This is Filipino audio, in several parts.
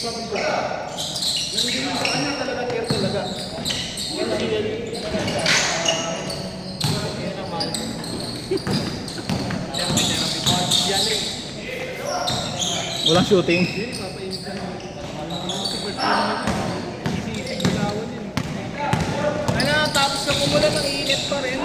Ano talaga care talaga. Yan ang yan. Yan ang mahal. Yan eh. Walang shooting. Ano, tapos na kumulan ng init pa rin.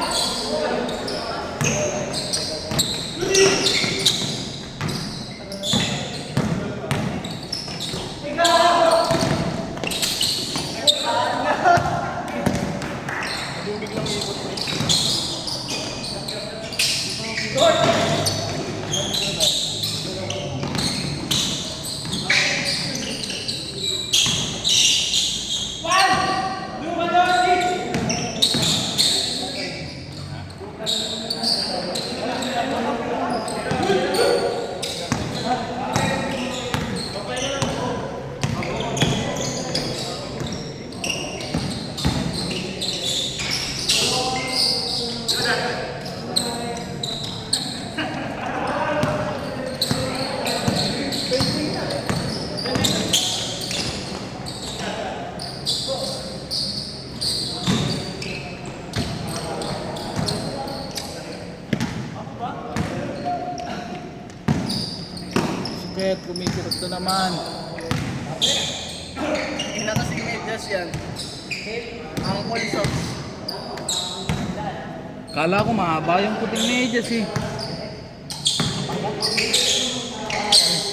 Shit, kumikirot na naman. Ina kasi medyas yan. Ang socks. Kala ko mahaba yung puting medyas eh.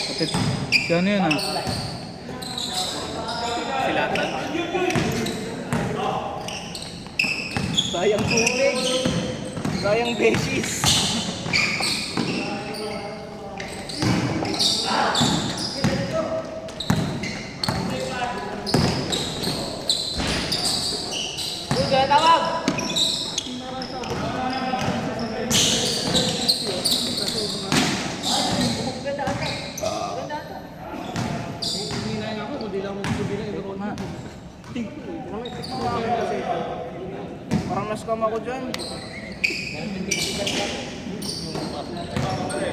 Kapit, ano yun ah? Silatan. Sayang tubig. Sayang beses. Uy, tawag! Parang naskam ako dyan.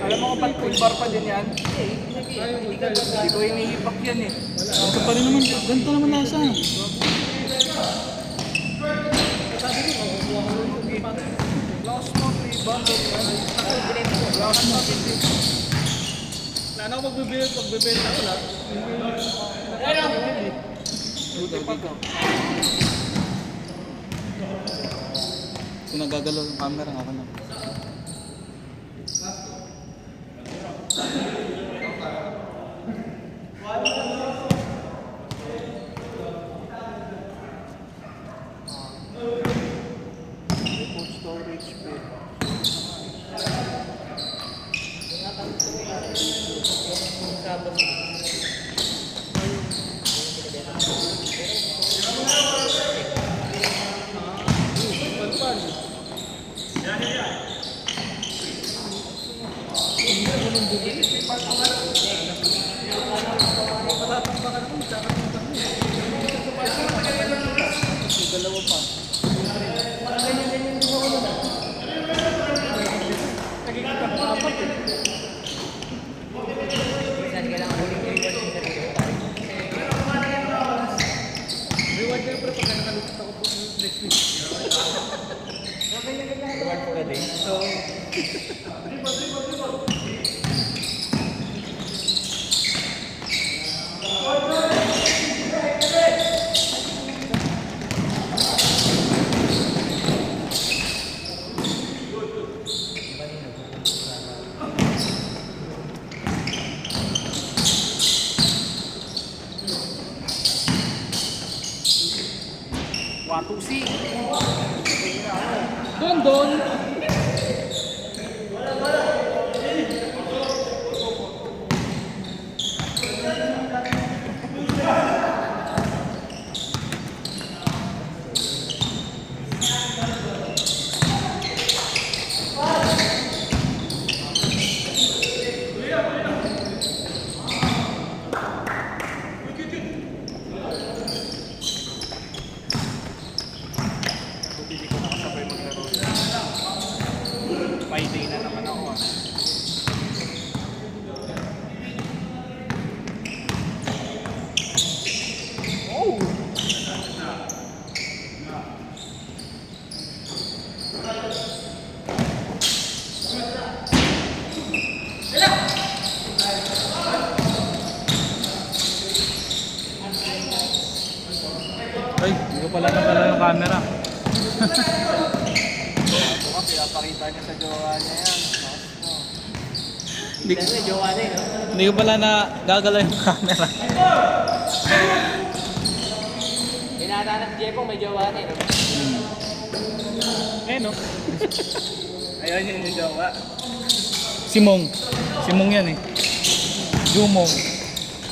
Alam mo kung ba't full bar pa din yan? Hindi ko inihipak yan eh. Ito pa rin naman, ganito naman nasa. Last month, rebound yan. Last month, Ano magbibigay na wala? Kung nagagalaw yung camera, ako na. food storage bed. Dalawa pa. Ganyan-ganyan din ako nun. Nagiging kapag-apat eh. Saan kailangan ulit reward yung sarili? Reward niya pero pagka nakalusot ako po next week. Reward for a day? So, Watusi. Doon! Hindi ko nakasabay maglaro. pala yung camera. Ito nga, pinapakita niya sa jowa niya yan. Hindi, Kasi jowa niya no? hindi ko pala na gagalaw yung camera. Hinahanap si Jepong, may jowa niya no? Eh no? Ayun yun yung jowa. Simong. Simong yan eh. Jumong.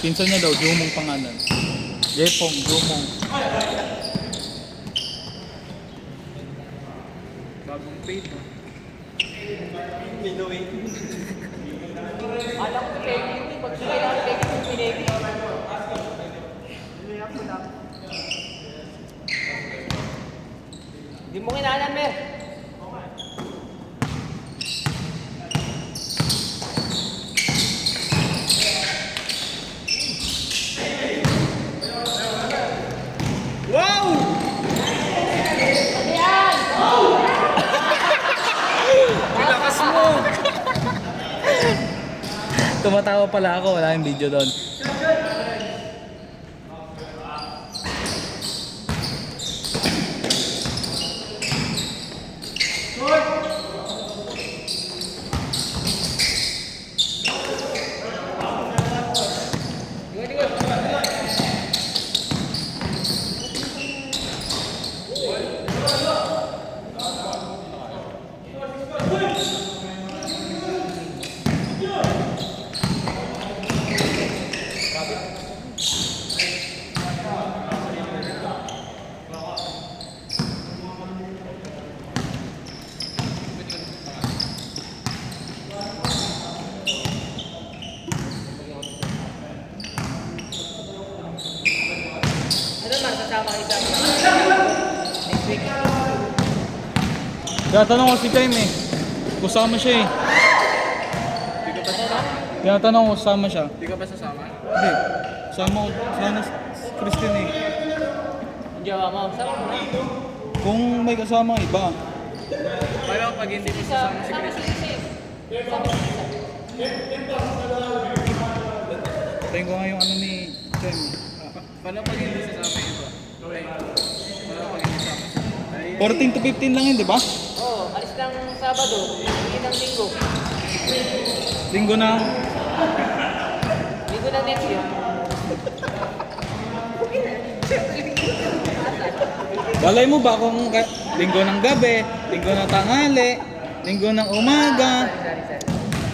Pinsan niya daw, Jumong pangalan. Jepong, Jumong. Bagong paid no? Minuwi. Alam ko kay Kimi, magsugay na kay Kimi pinegi. Hindi mo kinahanan, Mer. Wow! Bilakas mo! Tumatawa pala ako, wala yung video doon. Ano man, kasama isa next week. Tinatanong ko si Jaime eh. Kusama siya eh. Hindi ka ba sasama? Tinatanong ko kusama siya. Hindi ka ba sasama? Hindi. Sama ko, sana si Christine eh. Ang jowa mo, sama mo na. Kung may kasama iba. Paano pag hindi mo sasama si Chris? Tayo ko nga yung ano ni Jaime. Paano pag hindi sasama yung iba? Okay. Paano pag hindi sasama? 14 to 15 lang yun, di ba? Oo, alis ng Sabado, hindi ng Linggo. Linggo na. Linggo ng next year. Balay mo ba kung linggo ng gabi, linggo ng tanghali, linggo ng umaga? Sorry.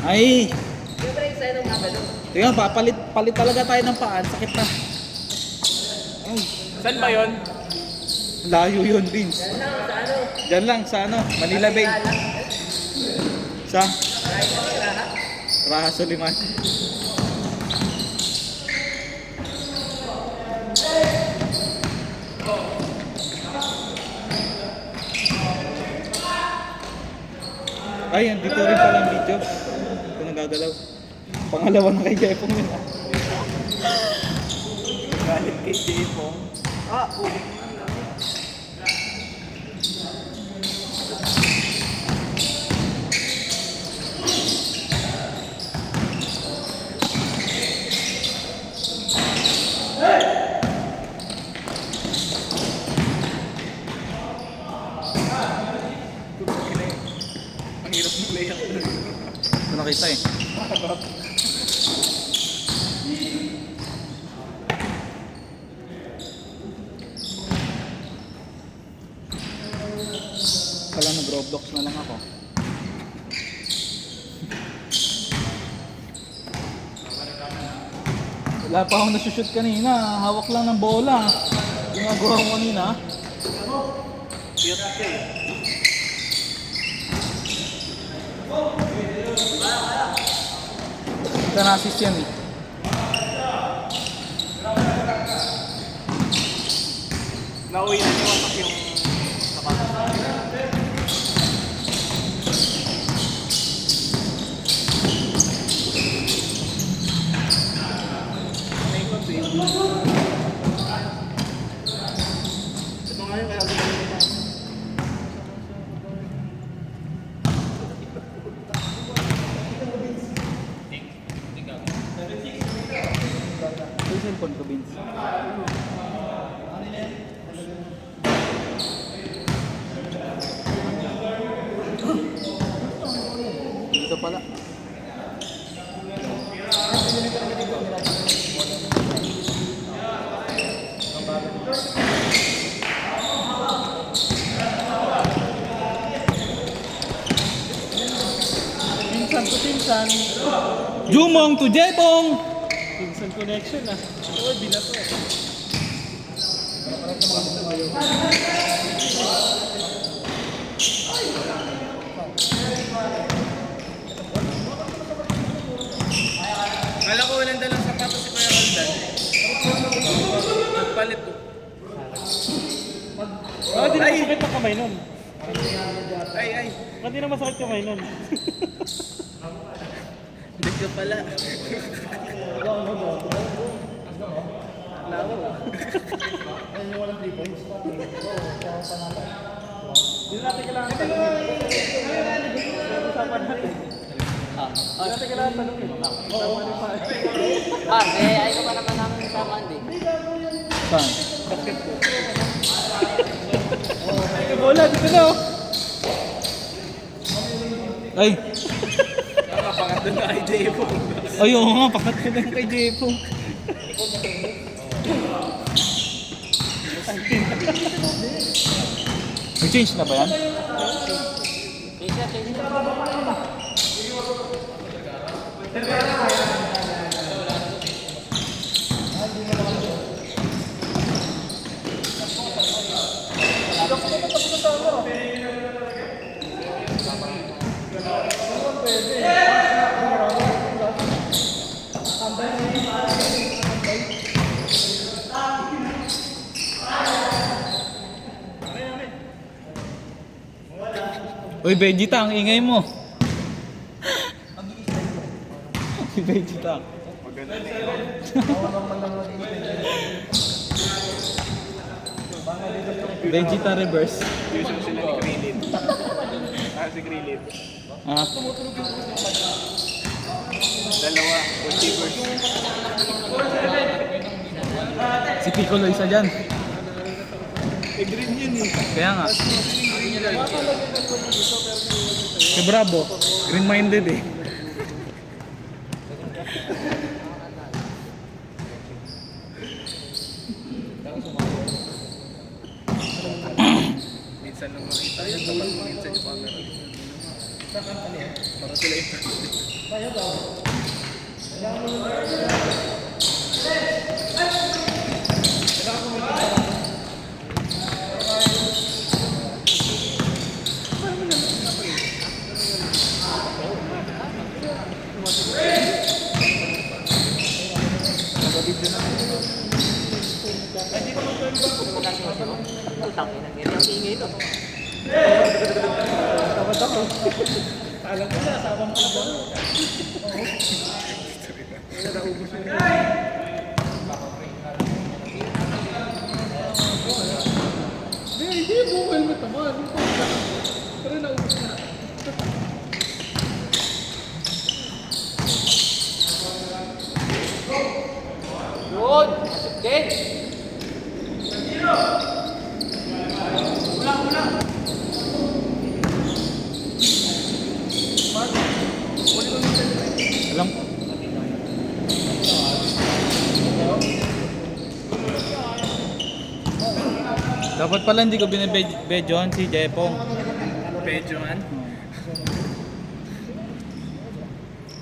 Ay, Siyempre, isa nung Sabado. tingnan, palit talaga tayo ng paan. Sakit na. Ay, Saan ba yun? layo yun, Vince. Sa ano? Diyan lang, sa ano, Manila Bay. Sa Raha Suliman. Ay, dito rin pala ang video. Ito nagagalaw. Pangalawa na kay Jepong yun. Galit kay Jepong. Ulit. Ang hirap ng layout nun. Ito nakita eh. Pala nag-Roblox na lang ako. Wala pa akong nasushoot kanina. Hawak lang ng bola. Ginagawa ko kanina. Cute ka eh. Ito na-assist yan eh. Nauwi na yung watak yung sapatos. May ikot eh. Ito nga yung kaya gusto ko. Ito yung cellphone ko, Vince. pala. Pinsan to pinsan. Jumong to Jebong! Pinsan connection ah. Oo, binato eh. Kala ko walang dalang sapatos si Kuya Roldan. Nagpalit to. Bakit di na masakit ang kamay nun? Ay. Bakit di na masakit kamay nun? Big ka pala. Hindi natin kailangan tanongin. Usapan natin. Hindi natin kailangan tanongin. Oo. Ay ko pa naman namin sa Monday. Saan? Bola, dito na oh. Ay! Nakapangat doon na kay Jepo. Ay, oo nga, pakat ko na yung kay Jebong. Nag-change na ba yan? Change na. Uy, Vegeta, ang ingay mo. Si Vegeta. Vegeta reverse. Usual sila ni Krillin. Si Krillin. Ah, Dalawa. Multiverse. si Piccolo isa dyan. Green yun eh. Kaya nga. Si Bravo, green-minded eh. Minsan nung makita yun, dapat minsan yung camera. Para sila yung Utang ina, ganyan ang ingay ito. Alam ko na, asawang ko na ba? Hindi, buong helmet naman. Pero naubos na. Yun! Asok din! Alam ko. Dapat pala hindi ko binibedyohan si Jepong. Pedyohan.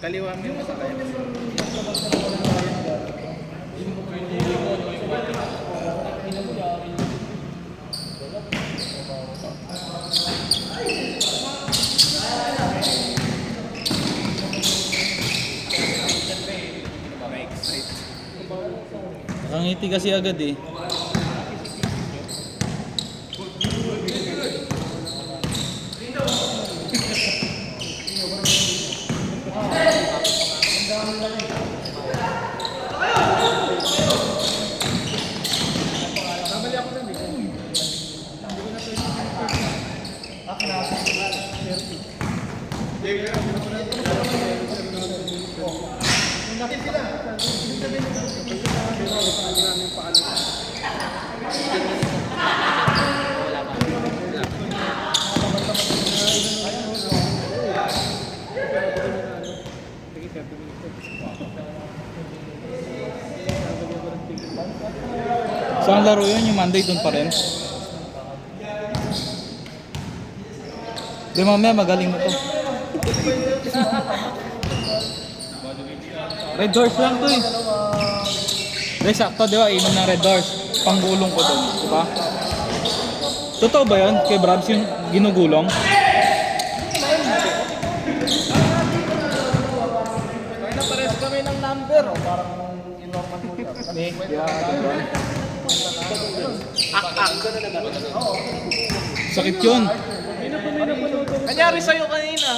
Kaliwa mo yung masakay. Nakangiti kasi agad eh. Saan laro yun? Yung Monday doon pa rin? Di mamaya magaling mo to. Red Doors lang to eh. Di sakto di ba? Inom ng Red Doors. Panggulong ko doon. Di ba? Totoo ba yun? Kay Brabs yung ginugulong? Kaya na pares kami ng number. O, parang inorman mo siya. Sakit yun. Kanyari sa'yo kanina.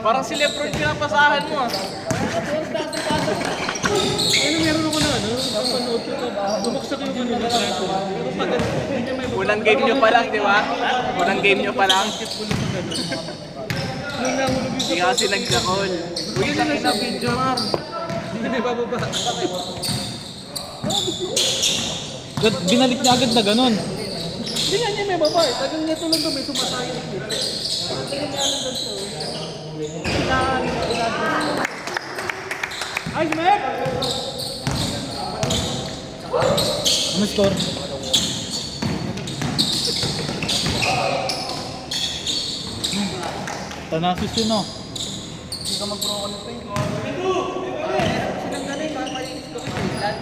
Parang si Lebron pinapasahan mo ah. Ano meron ako na ano? Napanood ko to. Bumaksak yung ano na transfer. Pero pag hindi niya may Unang game nyo pa lang, di ba? Unang game nyo pa lang. nung nahulog yung Hindi kasi nagka-call. Uy, takin na video, Mar. hindi na bababa. Ba't binalik niya agad na ganun? Hindi nga niya may baba eh. Tagang niya tulog doon may sumasayang ko. Tagang niya lang doon siya. Ay, Smek! Ano score? Tanasis yun oh.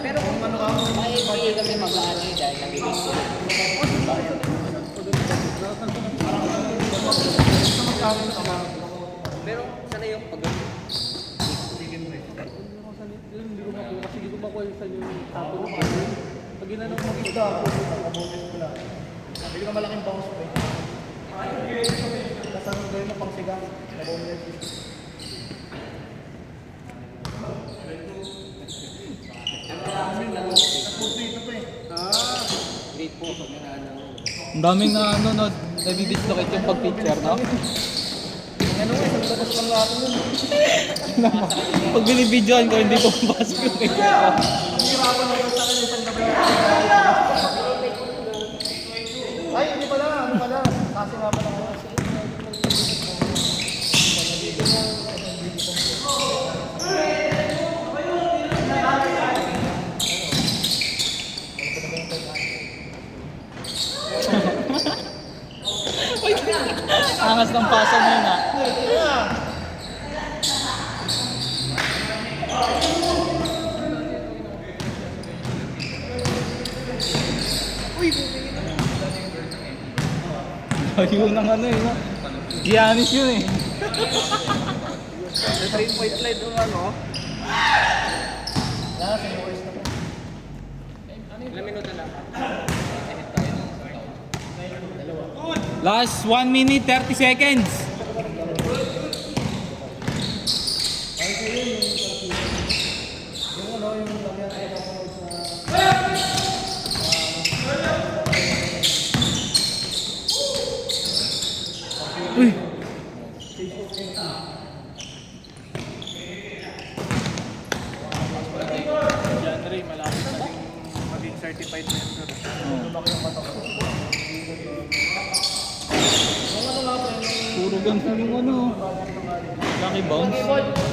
Pero kung ano ka, may NBA kami mag-ano eh, dahil nag-release sila. Pero sana yung pag Hindi ko makuha kasi hindi ko makuha sa yung tapo ng pag ginanong mag-isa ako, Hindi ka malaking bounce pa eh. Kasama gawin mo pang sigang. grade po pag nanalo. Ang daming na ano no, nadidislocate yung pag-picture no? Ano eh, sa labas lang natin yun. Pag binibidyoan ko hindi pumapasok yung picture ko. Hirapan ako sa kanya isang gabi. Ay, hindi pala, ano pala. Kasi nga pala ako. Angas ng pasa mo yun ah. Ayun ang ano yun ah. Giannis yun eh. Sa 3-point slide yung ano. Ilang minuto lang. Last 1 minute 30 seconds. Uy. January, malapit na yung maging certified member. Puro ganun yung ano. Lucky bounce.